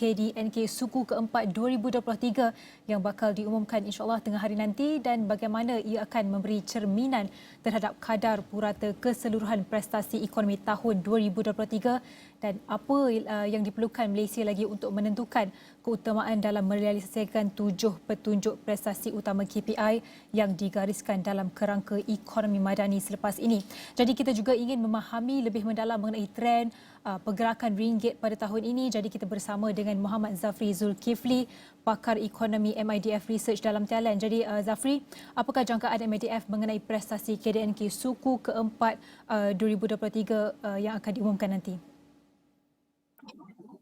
KDNK suku keempat 2023 yang bakal diumumkan insyaAllah tengah hari nanti, dan bagaimana ia akan memberi cerminan terhadap kadar purata keseluruhan prestasi ekonomi tahun 2023 dan apa yang diperlukan Malaysia lagi untuk menentukan keutamaan dalam merealisasikan 7 petunjuk prestasi utama KPI yang digariskan dalam kerangka ekonomi madani selepas ini. Jadi kita juga ingin memahami lebih mendalam mengenai trend pergerakan ringgit pada tahun ini. Jadi kita bersama dengan Muhammad Zafri Zulkifli, pakar ekonomi MIDF Research dalam talian. Jadi Zafri, apakah jangkaan MIDF mengenai prestasi KDNK suku keempat 2023 yang akan diumumkan nanti?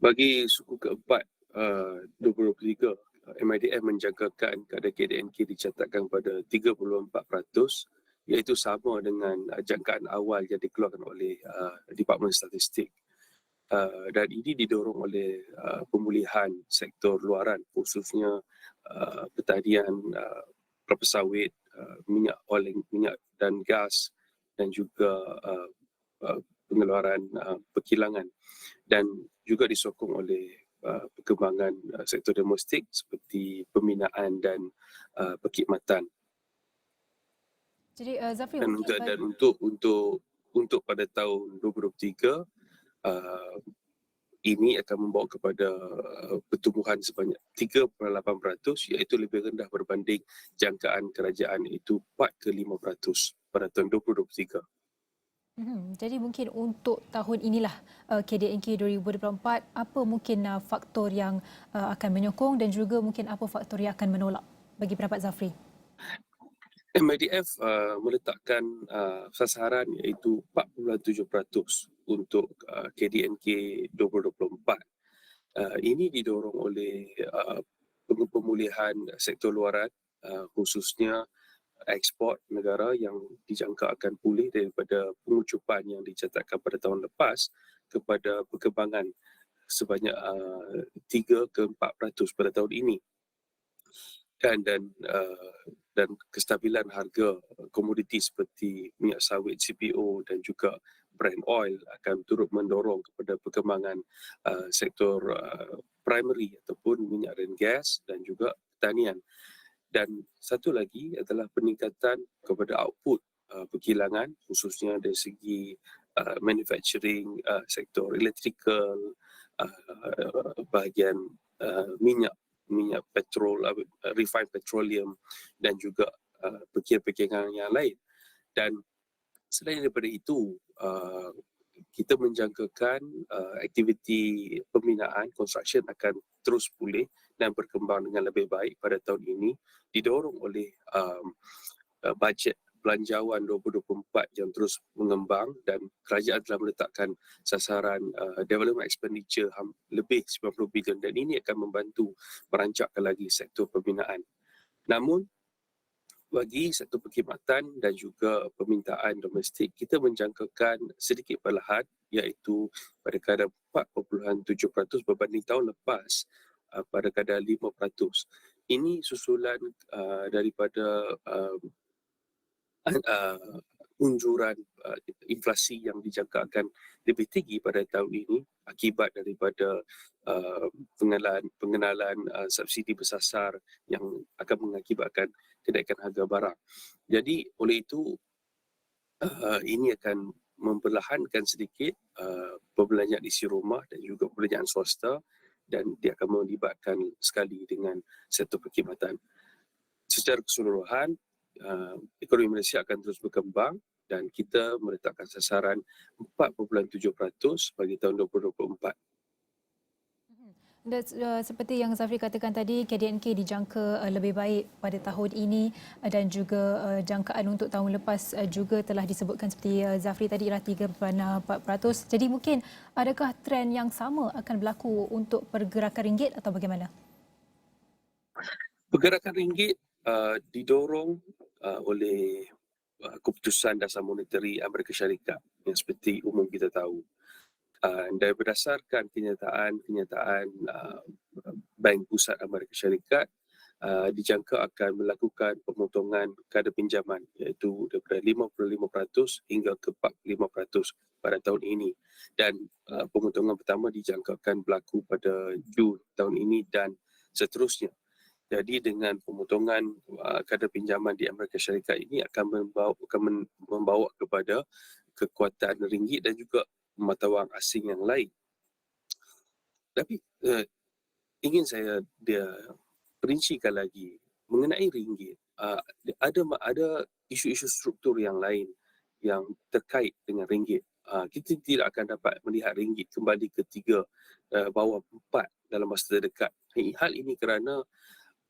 Bagi suku keempat 2023, MIDF menjangkakan kadar KDNK dicatatkan pada 34%, iaitu sama dengan jangkaan awal yang dikeluarkan oleh Department Statistik. Dan ini didorong oleh pemulihan sektor luaran, khususnya pertanian, kelapa sawit, minyak dan gas, dan juga pengeluaran perkilangan, dan juga disokong oleh perkembangan sektor domestik seperti pembinaan dan perkhidmatan. Jadi Zafri, Dan untuk pada tahun 2023 ini akan membawa kepada pertumbuhan sebanyak 3.8%, iaitu lebih rendah berbanding jangkaan kerajaan iaitu 4 ke 5% pada tahun 2023. Jadi mungkin untuk tahun inilah KDNK 2024, apa mungkin faktor yang akan menyokong dan juga mungkin apa faktor yang akan menolak bagi pendapat Zafri? MIDF meletakkan sasaran iaitu 4.7% untuk KDNK 2024. Ini didorong oleh pemulihan sektor luaran, khususnya ekspor negara yang dijangka akan pulih daripada pengucupan yang dicatatkan pada tahun lepas kepada perkembangan sebanyak 3 ke 4% pada tahun ini. Dan kestabilan harga komoditi seperti minyak sawit CPO dan juga Brent oil akan turut mendorong kepada perkembangan sektor primary ataupun minyak dan gas dan juga pertanian. Dan satu lagi adalah peningkatan kepada output perkilangan, khususnya dari segi manufacturing, sektor electrical, bahagian minyak petrol, refined petroleum, dan juga perkiraan yang lain. Dan selain daripada itu, kita menjangkakan aktiviti pembinaan construction akan terus pulih dan berkembang dengan lebih baik pada tahun ini, didorong oleh bajet belanjawan 2024 yang terus mengembang, dan kerajaan telah meletakkan sasaran development expenditure lebih 90 bilion, dan ini akan membantu merancangkan lagi sektor pembinaan. Namun bagi sektor perkhidmatan dan juga permintaan domestik, kita menjangkakan sedikit perlahan, iaitu pada kadar 4.7% berbanding tahun lepas pada kadar 5%. Ini susulan daripada unjuran inflasi yang dijangkakan lebih tinggi pada tahun ini akibat daripada pengenalan subsidi bersasar yang akan mengakibatkan kenaikan harga barang. Jadi oleh itu ini akan memperlahankan sedikit perbelanjaan isi rumah dan juga perbelanjaan swasta, dan dia akan melibatkan sekali dengan sektor perkhidmatan. Secara keseluruhan, ekonomi Malaysia akan terus berkembang dan kita meletakkan sasaran 4.7% bagi tahun 2024. Dan seperti yang Zafri katakan tadi, KDNK dijangka lebih baik pada tahun ini dan juga jangkaan untuk tahun lepas juga telah disebutkan seperti Zafri tadi ialah 3.4%. Jadi mungkin adakah trend yang sama akan berlaku untuk pergerakan ringgit atau bagaimana? Pergerakan ringgit didorong oleh keputusan dasar monetary Amerika Syarikat yang seperti umum kita tahu. Dan berdasarkan kenyataan Bank Pusat Amerika Syarikat, dijangka akan melakukan pemotongan kadar pinjaman iaitu daripada 55% hingga ke 45% pada tahun ini, dan pemotongan pertama dijangkakan berlaku pada Jun tahun ini dan seterusnya. Jadi dengan pemotongan kadar pinjaman di Amerika Syarikat ini akan membawa kepada kekuatan ringgit dan juga mata wang asing yang lain. Tapi ingin saya perincikan lagi mengenai ringgit. Ada isu-isu struktur yang lain yang terkait dengan ringgit. Kita tidak akan dapat melihat ringgit kembali ke 3 bawah 4 dalam masa terdekat. Hal ini kerana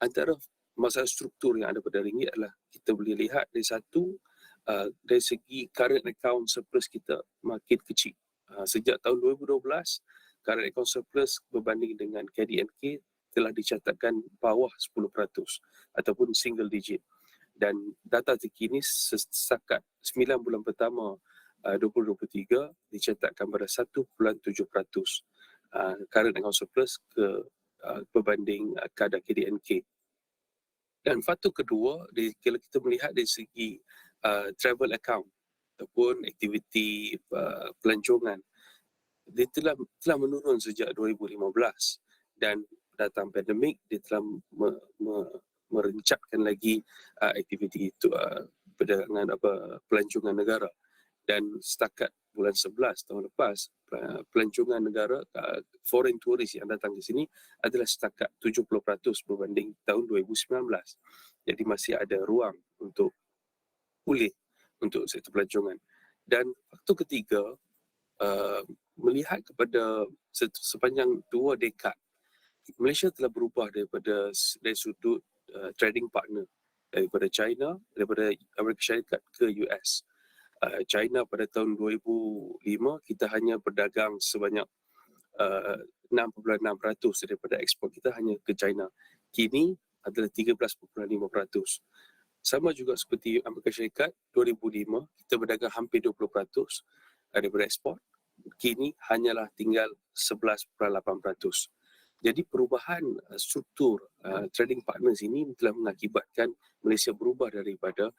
antara masalah struktur yang ada pada ringgit adalah kita boleh lihat dari segi current account surplus kita makin kecil. Sejak tahun 2012, current account surplus berbanding dengan KDNK telah dicatatkan bawah 10% ataupun single digit. Dan data terkini setakat 9 bulan pertama 2023 dicatatkan pada 1.7% current account surplus berbanding kadar KDNK. Dan faktor kedua, kalau kita melihat dari segi travel account ataupun aktiviti pelancongan, dia telah menurun sejak 2015, dan datang pandemik dia telah merencatkan lagi aktiviti itu perdagangan pelancongan negara. Dan setakat bulan 11 tahun lepas, pelancongan negara, foreign tourist yang datang ke sini adalah setakat 70% berbanding tahun 2019. Jadi masih ada ruang untuk pulih untuk sektor pelancongan. Dan faktor ketiga, melihat kepada sepanjang 2 dekad, Malaysia telah berubah dari sudut trading partner daripada China, daripada Amerika Syarikat ke US. China pada tahun 2005 kita hanya berdagang sebanyak 6.6% daripada ekspor kita hanya ke China. Kini adalah 13.5%. Sama juga seperti Amerika Syarikat, 2005 kita berdagang hampir 20% daripada ekspor. Kini hanyalah tinggal 11.8%. Jadi perubahan struktur trading partners ini telah mengakibatkan Malaysia berubah daripada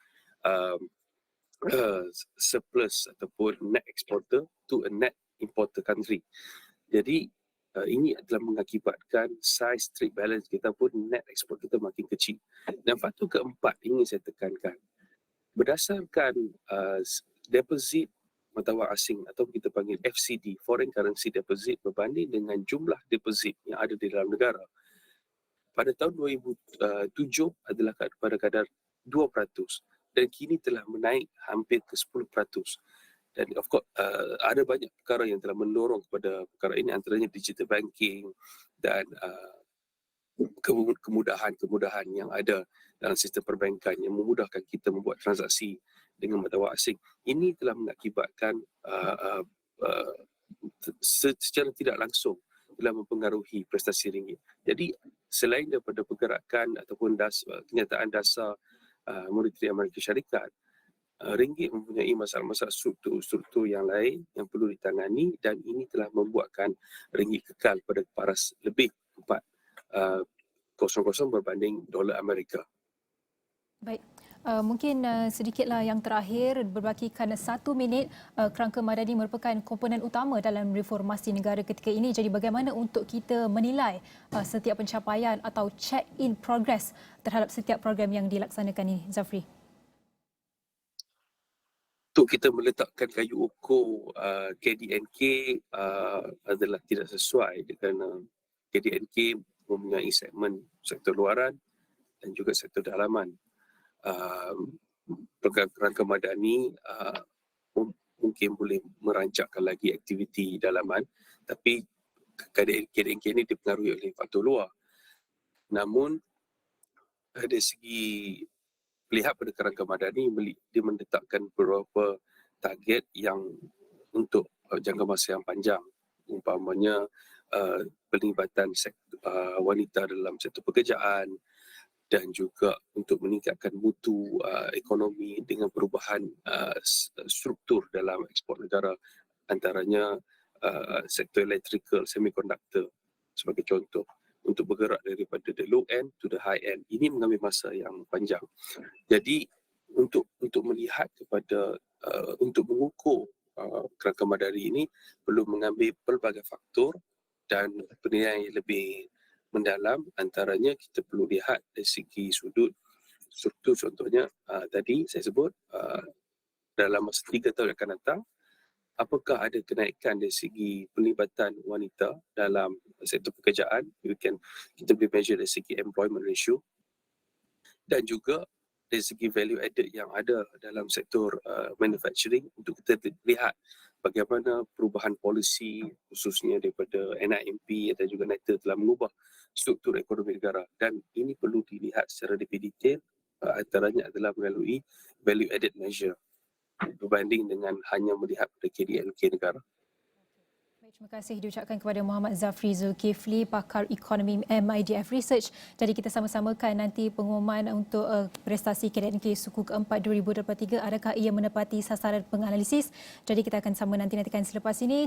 surplus ataupun net exporter to a net importer country. Jadi ini adalah mengakibatkan size trade balance kita pun net export kita makin kecil. Dan faktor keempat ingin saya tekankan, berdasarkan deposit mata wang asing atau kita panggil FCD, foreign currency deposit, berbanding dengan jumlah deposit yang ada di dalam negara, pada tahun 2007 adalah pada kadar 2% dan kini telah menaik hampir ke 10%. Dan of course ada banyak perkara yang telah mendorong kepada perkara ini, antaranya digital banking dan kemudahan yang ada dalam sistem perbankan yang memudahkan kita membuat transaksi dengan mata wang asing. Ini telah mengakibatkan secara tidak langsung telah mempengaruhi prestasi ringgit. Jadi selain daripada pergerakan ataupun kenyataan dasar moneteri Amerika Syarikat, ringgit mempunyai masalah-masalah struktur yang lain yang perlu ditangani, dan ini telah membuatkan ringgit kekal pada paras lebih 4.00 berbanding dolar Amerika. Baik. Mungkin sedikitlah yang terakhir, berbakikan 1 minit, kerangka madani merupakan komponen utama dalam reformasi negara ketika ini. Jadi bagaimana untuk kita menilai setiap pencapaian atau check in progress terhadap setiap program yang dilaksanakan ini, Zafri? Untuk kita meletakkan kayu ukur KDNK adalah tidak sesuai kerana KDNK mempunyai segmen sektor luaran dan juga sektor dalaman. Kerangka madani mungkin boleh merancangkan lagi aktiviti dalaman, tapi KDNK ini dipengaruhi oleh faktor luar. Namun dari segi lihat pada kerangka madani, dia menetapkan beberapa target yang untuk jangka masa yang panjang, umpamanya pelibatan wanita dalam sektor pekerjaan, dan juga untuk meningkatkan mutu ekonomi dengan perubahan struktur dalam ekspor negara, antaranya sektor elektrikal, semikonduktor sebagai contoh. untuk bergerak daripada the low end to the high end. Ini mengambil masa yang panjang. Jadi untuk melihat kepada untuk mengukur kerangka madari ini perlu mengambil pelbagai faktor dan penilaian yang lebih mendalam. Antaranya kita perlu lihat dari segi sudut struktur, contohnya tadi saya sebut dalam masa 3 tahun yang akan datang, apakah ada kenaikan dari segi pelibatan wanita dalam sektor pekerjaan. Kita boleh measure dari segi employment ratio dan juga dari segi value added yang ada dalam sektor manufacturing, untuk kita lihat bagaimana perubahan polisi khususnya daripada NIMP dan juga NETA telah mengubah struktur ekonomi negara, dan ini perlu dilihat secara lebih detail. Antaranya adalah melalui value added measure berbanding dengan hanya melihat pada KDNK negara. Baik, terima kasih diucapkan kepada Muhammad Zafri Zulkifli, pakar ekonomi MIDF Research. Jadi kita sama-samakan nanti pengumuman untuk prestasi KDNK suku keempat 2023, adakah ia menepati sasaran penganalisis. Jadi kita akan sama nantikan selepas ini.